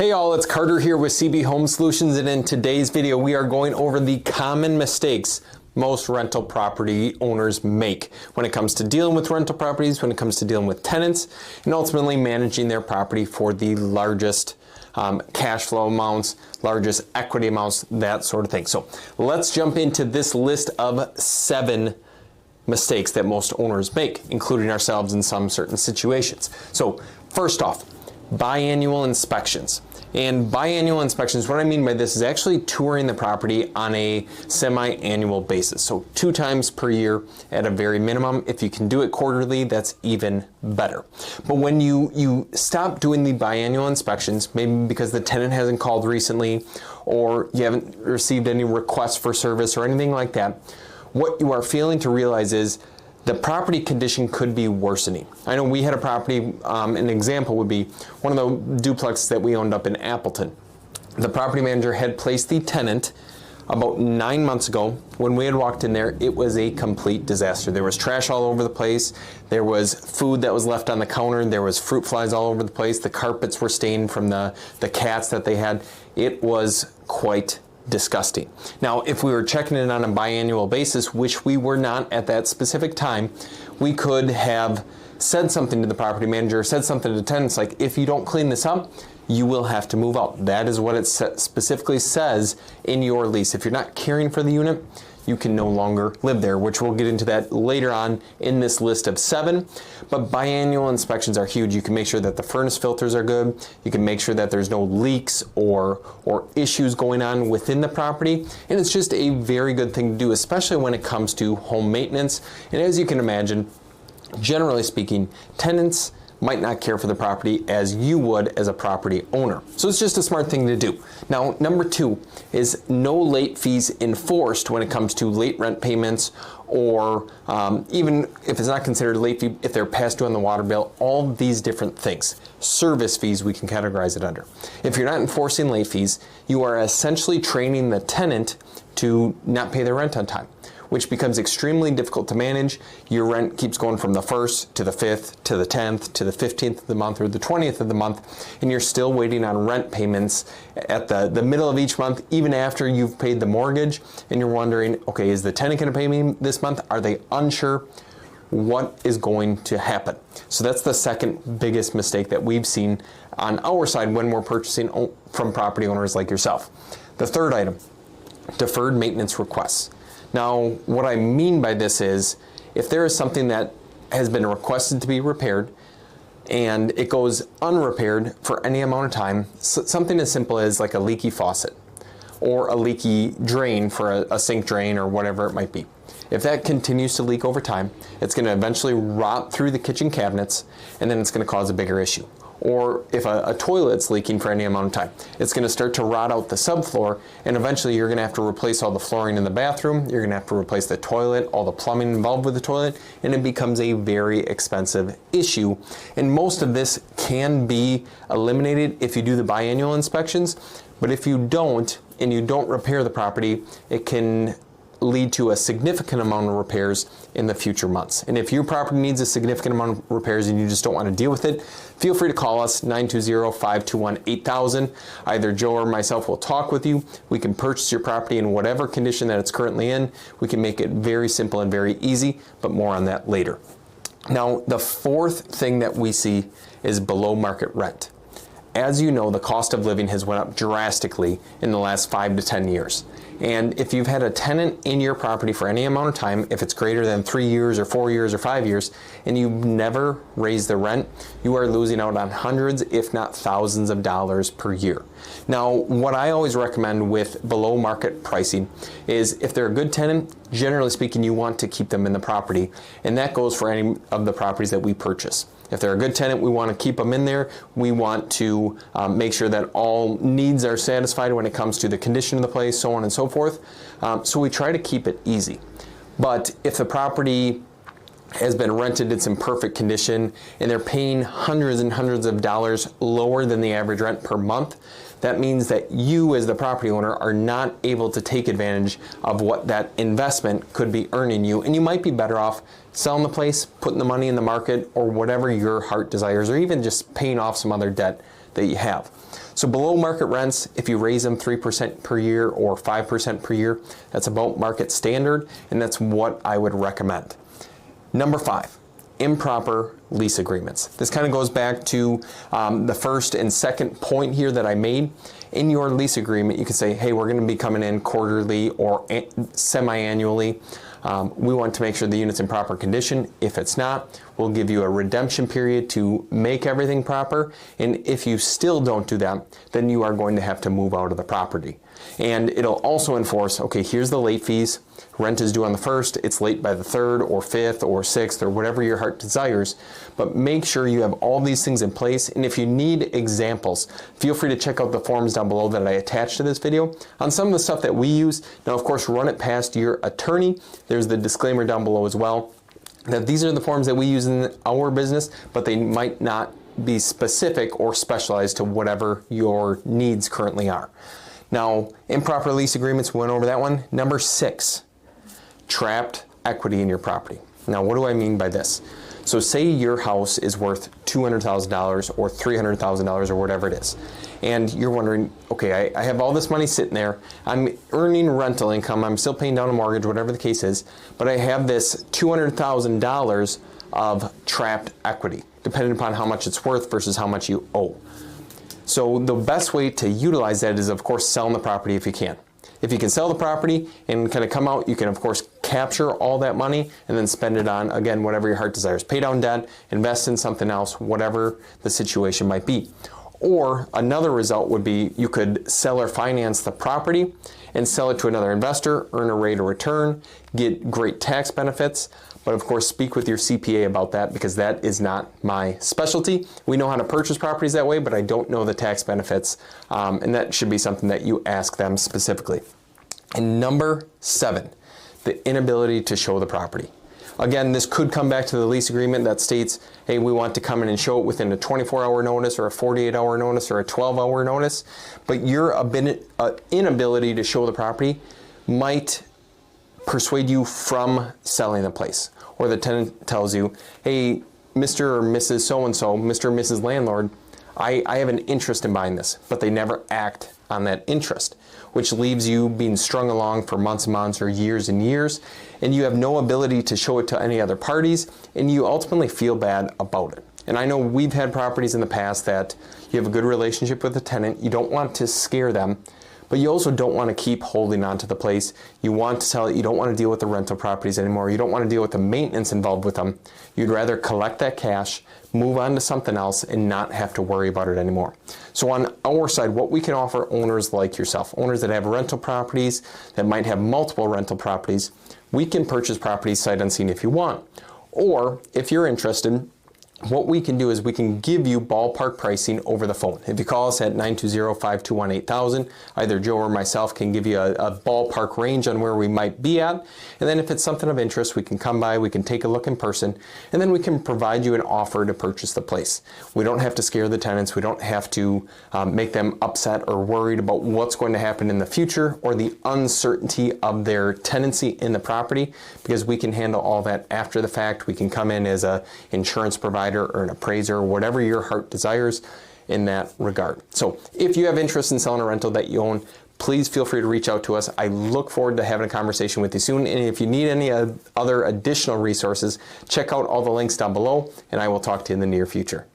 Hey all, it's Carter here with CB Home Solutions, and in today's video we are going over the common mistakes most rental property owners make when it comes to dealing with rental properties, when it comes to dealing with tenants, and ultimately managing their property for the largest cash flow amounts, largest equity amounts, that sort of thing. So let's jump into this list of 7 mistakes that most owners make, including ourselves in some certain situations. So first off, biannual inspections. And biannual inspections, what I mean by this is actually touring the property on a semi-annual basis. So 2 times per year at a very minimum. If you can do it quarterly, that's even better. But when you stop doing the biannual inspections, maybe because the tenant hasn't called recently, or you haven't received any requests for service or anything like that, what you are failing to realize is the property condition could be worsening. I know we had a property, an example would be one of the duplexes that we owned up in Appleton. The property manager had placed the tenant about 9 months ago. When we had walked in there, it was a complete disaster. There was trash all over the place. There was food that was left on the counter. There was fruit flies all over the place. The carpets were stained from the cats that they had. It was quite disgusting. Now, if we were checking it on a biannual basis, which we were not at that specific time, we could have said something to the property manager, said something to the tenants like, if you don't clean this up, you will have to move out. That is what it specifically says in your lease. If you're not caring for the unit, you can no longer live there, which we'll get into that later on in this list of 7. But biannual inspections are huge. You can make sure that the furnace filters are good. You can make sure that there's no leaks or issues going on within the property. And it's just a very good thing to do, especially when it comes to home maintenance. And as you can imagine, generally speaking, tenants might not care for the property as you would as a property owner. So it's just a smart thing to do. Now, number 2 is no late fees enforced when it comes to late rent payments, or even if it's not considered a late fee, if they're past due on the water bill, all these different things. Service fees, we can categorize it under. If you're not enforcing late fees, you are essentially training the tenant to not pay their rent on time, which becomes extremely difficult to manage. Your rent keeps going from the 1st to the 5th to the 10th to the 15th of the month or the 20th of the month, and you're still waiting on rent payments at the middle of each month, even after you've paid the mortgage, and you're wondering, okay, is the tenant gonna pay me this month? Are they unsure? What is going to happen? So that's the second biggest mistake that we've seen on our side when we're purchasing from property owners like yourself. The third item, deferred maintenance requests. Now, what I mean by this is, if there is something that has been requested to be repaired and it goes unrepaired for any amount of time, something as simple as like a leaky faucet or a leaky drain for a sink drain or whatever it might be. If that continues to leak over time, it's going to eventually rot through the kitchen cabinets, and then it's going to cause a bigger issue. Or if a toilet's leaking for any amount of time, it's going to start to rot out the subfloor, and eventually you're going to have to replace all the flooring in the bathroom, you're going to have to replace the toilet, all the plumbing involved with the toilet, and it becomes a very expensive issue. And most of this can be eliminated if you do the biannual inspections, but if you don't, and you don't repair the property, it can lead to a significant amount of repairs in the future months. And if your property needs a significant amount of repairs and you just don't want to deal with it, feel free to call us 920-521-8000. Either Joe or myself will talk with you. We can purchase your property in whatever condition that it's currently in. We can make it very simple and very easy, but more on that later. Now, the fourth thing that we see is below market rent. As you know, the cost of living has went up drastically in the last 5 to 10 years. And if you've had a tenant in your property for any amount of time, if it's greater than 3 years or 4 years or 5 years, and you've never raised the rent, you are losing out on hundreds, if not thousands of dollars per year. Now, what I always recommend with below market pricing is if they're a good tenant, generally speaking, you want to keep them in the property. And that goes for any of the properties that we purchase. If they're a good tenant, we want to keep them in there. We want to make sure that all needs are satisfied when it comes to the condition of the place, so on and so forth. So we try to keep it easy. But if the property has been rented, it's in perfect condition, and they're paying hundreds and hundreds of dollars lower than the average rent per month, that means that you as the property owner are not able to take advantage of what that investment could be earning you, and you might be better off selling the place, putting the money in the market, or whatever your heart desires, or even just paying off some other debt that you have. So below market rents, if you raise them 3% per year or 5% per year, that's about market standard, and that's what I would recommend. Number 5, improper lease agreements. This kind of goes back to the first and second point here that I made. In your lease agreement, you can say, hey, we're going to be coming in quarterly or semi-annually. We want to make sure the unit's in proper condition. If it's not, we'll give you a redemption period to make everything proper. And if you still don't do that, then you are going to have to move out of the property. And it'll also enforce, okay, here's the late fees. Rent is due on the 1st, it's late by the 3rd or 5th or 6th or whatever your heart desires. But make sure you have all these things in place. And if you need examples, feel free to check out the forms down below that I attached to this video on some of the stuff that we use. Now, of course, run it past your attorney. There's the disclaimer down below as well, that these are the forms that we use in our business, but they might not be specific or specialized to whatever your needs currently are. Now, improper lease agreements, we went over that one. Number 6, trapped equity in your property. Now, what do I mean by this? So say your house is worth $200,000 or $300,000 or whatever it is. And you're wondering, okay, I have all this money sitting there. I'm earning rental income. I'm still paying down a mortgage, whatever the case is. But I have this $200,000 of trapped equity, depending upon how much it's worth versus how much you owe. So the best way to utilize that is, of course, selling the property if you can. If you can sell the property and kind of come out, you can, of course, capture all that money and then spend it on, again, whatever your heart desires. Pay down debt, invest in something else, whatever the situation might be. Or another result would be you could sell or finance the property and sell it to another investor, earn a rate of return, get great tax benefits. But of course, speak with your CPA about that, because that is not my specialty. We know how to purchase properties that way, but I don't know the tax benefits. And that should be something that you ask them specifically. And number 7, the inability to show the property. Again, this could come back to the lease agreement that states, hey, we want to come in and show it within a 24-hour notice or a 48-hour notice or a 12-hour notice. But your inability to show the property might persuade you from selling the place. Or the tenant tells you, hey, Mr. or Mrs. So-and-so, Mr. or Mrs. Landlord, I have an interest in buying this, but they never act on that interest, which leaves you being strung along for months and months or years and years, and you have no ability to show it to any other parties, and you ultimately feel bad about it. And I know we've had properties in the past that you have a good relationship with the tenant, you don't want to scare them, but you also don't want to keep holding on to the place. You want to sell it. You don't want to deal with the rental properties anymore. You don't want to deal with the maintenance involved with them. You'd rather collect that cash, move on to something else, and not have to worry about it anymore. So on our side, what we can offer owners like yourself, owners that have rental properties, that might have multiple rental properties, we can purchase properties sight unseen if you want. Or if you're interested, what we can do is we can give you ballpark pricing over the phone. If you call us at 920-521-8000, either Joe or myself can give you a ballpark range on where we might be at. And then if it's something of interest, we can come by, we can take a look in person, and then we can provide you an offer to purchase the place. We don't have to scare the tenants. We don't have to make them upset or worried about what's going to happen in the future or the uncertainty of their tenancy in the property, because we can handle all that after the fact. We can come in as an insurance provider or an appraiser, whatever your heart desires in that regard. So if you have interest in selling a rental that you own, please feel free to reach out to us. I look forward to having a conversation with you soon. And if you need any other additional resources, check out all the links down below, and I will talk to you in the near future.